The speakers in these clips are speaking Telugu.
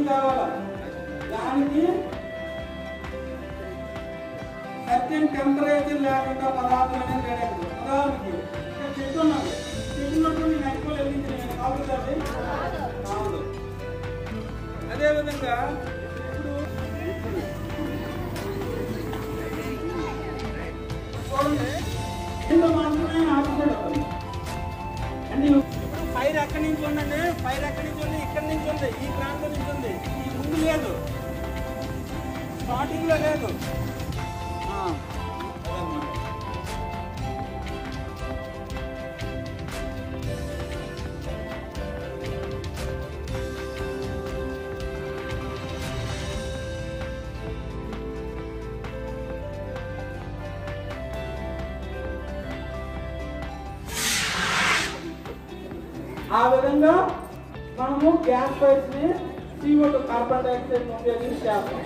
ఏం కావాలా దానికి సర్టెన్ టెంపరేచర్ లేకుండా పదార్థం అనేది రెడీ అవుతుంది. ఉదాహరణకి ఇక్కడ చెట్టు ఉన్నది, చెట్టున్నట్టు నేను ఎక్కువ వెలిగించిన కావుతుంది కాదు. అదేవిధంగా చూడండి ఇంత మాత్రమే ఆపుకోవడం అంటే ఇప్పుడు ఫైర్ ఎక్కడి నుంచి ఉందండి, ఫైర్ ఎక్కడి నుంచి ఉంది, ఇక్కడి నుంచి ఉంది, ఈ ప్రాంతం నుంచి ఉంది, ఈ ముందు లేదు, స్టార్టింగ్ లో లేదు. ఆ విధంగా మనము గ్యాస్ పైప్స్ ని CO2 కార్బన్ డైఆక్సైడ్ ఉపయోగించి చేస్తాం.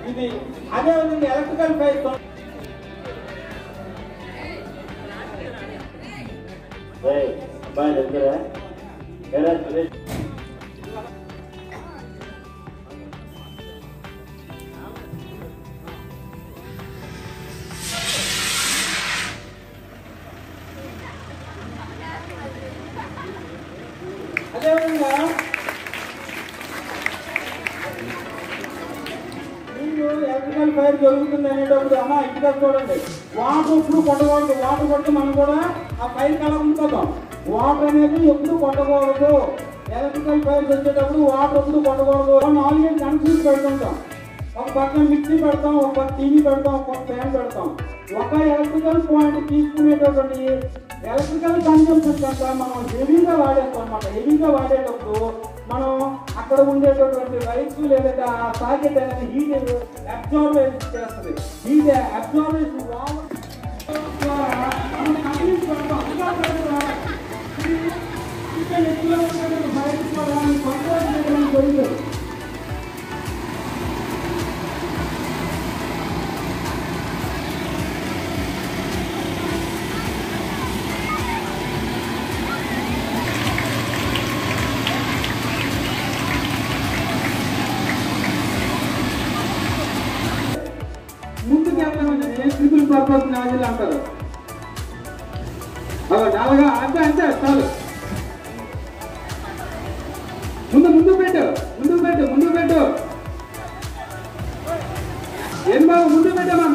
ఇది అదే విధంగా ఎలక్ట్రికల్ పైప్ అదేవిధంగా మీరు ఎలక్ట్రికల్ ఫైర్ జరుగుతుంది అనేటప్పుడు అమ్మ ఇక్కడ చూడండి వాటర్ ఎప్పుడు కొట్టకూడదు. వాటర్ కొట్టి మనం కూడా ఆ ఫైర్ కళ ఉండిపోతాం. వాటర్ అనేది ఎప్పుడు కొట్టకూడదు. ఎలక్ట్రికల్ ఫైర్స్ వచ్చేటప్పుడు వాటర్ ఎప్పుడు కొట్టకూడదు. 4 కనెక్షన్స్ పెడుతుంటాం. ఒక పక్కన మిక్సీ పెడతాం, ఒక పక్క టీవీ పెడతాం, ఒక పక్క ఫ్యాన్ పెడతాం. ఒక ఎలక్ట్రికల్ పాయింట్ తీసుకునేటటువంటి ఎలక్ట్రికల్ కన్జంప్షన్ కంటే మనం హెవీగా వాడేస్తాం అన్నమాట. హెవీగా వాడేటప్పుడు మనం అక్కడ ఉండేటటువంటి రైట్స్ లేదంటే ఆ సాకెట్ అనేది హీట్ అబ్జార్బేషన్ చేస్తుంది. హీట్ అబ్జార్బేషన్ ద్వారా మనం కంప్లీట్ పెడతాం. ఇంకా ఎక్కువ బయట కూడా కంట్రోల్ చేయడం జరుగుతుంది. ట్రిపుల్ పర్పస్ నాజిల్ అంటారు. నాలుగా అంతే అంతే చాలు. ముందు పెట్టు ఏం బాబు ముందు పెట్టమా.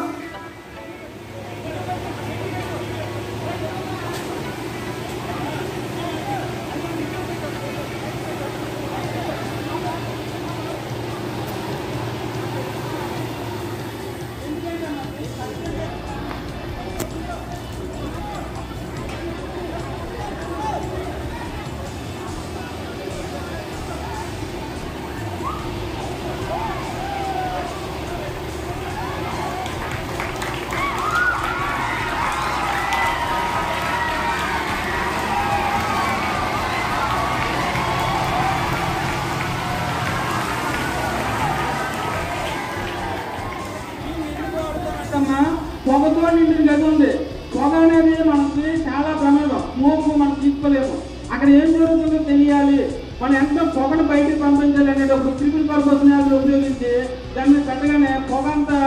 పొగతో నిండిన గది ఉంది. పొగ అనేది మనకి చాలా ప్రమాదం. స్మోక్ మనం తీసుకోలేము. అక్కడ ఏం జరుగుతుందో తెలియాలి. మనం ఎంత పొగను బయటకు పంపించాలి అనేటప్పుడు ట్రిపుల్ పర్పస్ నాజిల్ ఉపయోగించి దాన్ని పెట్టగానే పొగ అంతా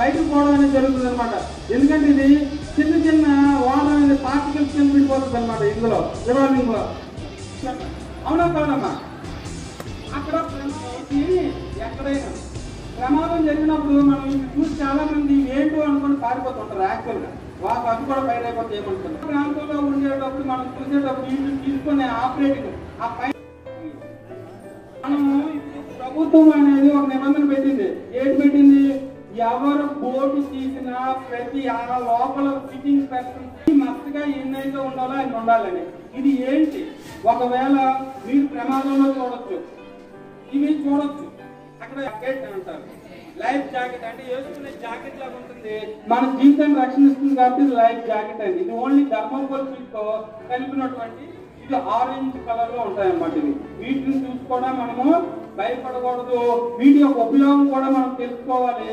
బయటకు పోవడం అనేది జరుగుతుంది అనమాట. ఎందుకంటే ఇది చిన్న వాటర్ అనేది పార్టికల్స్ కింద విడిపోతుంది అనమాట. ఇందులో రివాల్వింగ్ లో అవునా కాదమ్మా. అక్కడ ఎక్కడైనా ప్రమాదం జరిగినప్పుడు మనం చూసి చాలా మంది ఏంటో అనుకుని పారిపోతుంటారు. యాక్చువల్గా వాళ్ళకి అది కూడా ఫైర్ అయిపోతే ఏమంటారు. ప్రాంతంలో ఉండేటప్పుడు మనం చూసేటప్పుడు వీటిని తీసుకునే ఆపరేటింగ్ ఆ పై మనము ప్రభుత్వం అనేది ఒక నిబంధన పెట్టింది. ఏంటి పెట్టింది? ఎవరు బోర్డు తీసినా ప్రతి ఆ లోపల ఫిట్టింగ్ పర్సన్ మస్తుగా ఎన్నైతే ఉండాలో ఆయన ఉండాలని. ఇది ఏంటి? ఒకవేళ మీరు ప్రమాదంలో చూడొచ్చు, ఇవి చూడొచ్చు. అక్కడ జాకెట్ అంటారు. లైఫ్ జాకెట్ అంటే వేసుకునే జాకెట్ లాగా ఉంటుంది. మన జీవితాన్ని రక్షణిస్తుంది కాబట్టి ఇది లైఫ్ జాకెట్ అండి. ఇది ఓన్లీ థర్మోకోల్ షీట్ తో కలిపినటువంటి ఇది ఆరెంజ్ కలర్ లో ఉంటాయి అన్నమాట. ఇవి వీటిని చూసి కూడా మనము భయపడకూడదు. వీటి యొక్క ఉపయోగం కూడా మనం తెలుసుకోవాలి.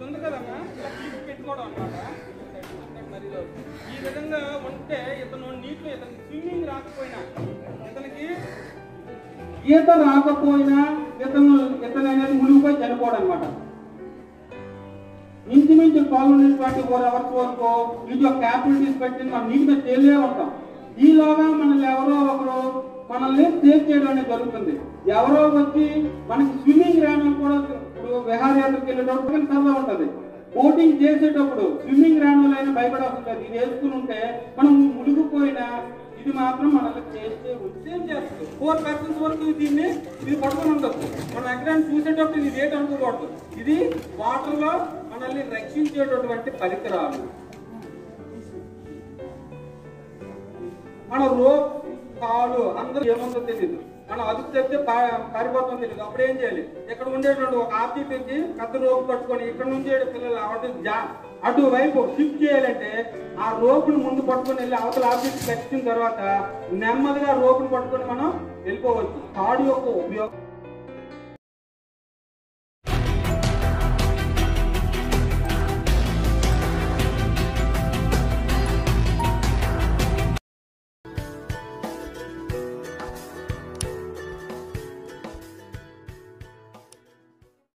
ఉంది కదా చనిపోవడం అన్నమాట. ఈ విధంగా ఉంటే ఇతను నీటిలో ఇతనికి స్విమ్మింగ్ రాకపోయినా, ఇతనికి ఈత రాకపోయినా ఇతను అనేది మునిగిపోయి చనిపోవడం అనమాట. ఇంచుమించు 12-24 అవర్స్ వరకు వీటి యొక్క క్యాపబిలిటీస్ పెట్టి మనం నీటి మీద తేలే ఉంటాం. ఈలోగా మనల్ని ఎవరో ఒకరు మనల్ని సేవ్ చేయడం అనేది జరుగుతుంది. ఎవరో వచ్చి మనకి స్విమ్మింగ్ రావడం కూడా ఇప్పుడు విహారయాత్రకు వెళ్ళేటప్పుడు సరదా ఉంటుంది. బోటింగ్ చేసేటప్పుడు స్విమ్మింగ్ రావడం భయపడాల్సింది. ఇది వేసుకుని ఉంటే మనం మునిగిపోయినా ఇది మాత్రం మనల్ని చేస్తే సేవ్ చేస్తుంది. 4 persons వరకు ఇది పడుకొని ఉండదు. మనం ఎక్కడ చూసేటప్పుడు ఇది వేట అనుకోకూడదు. ఇది వాటర్ లో మనల్ని రక్షించేటటువంటి పరికరాలు. మన రోప్ కాలు అందరూ ఏముందో తెలియదు. మనం అదుపు చెప్తే పారిపోతాం తెలియదు. అప్పుడు ఏం చేయాలి? ఇక్కడ ఉండేటువంటి ఒక ఆబ్జెక్ట్ వచ్చి పెద్ద రోపు పట్టుకొని ఇక్కడ నుంచి పిల్లలు అటువైపు షిఫ్ట్ చేయాలంటే ఆ రోపును ముందు పట్టుకొని వెళ్ళి అవతల ఆబ్జెక్ట్ వచ్చిన తర్వాత నెమ్మదిగా రోపును పట్టుకొని మనం వెళ్ళిపోవచ్చు. తాడు యొక్క ఉపయోగం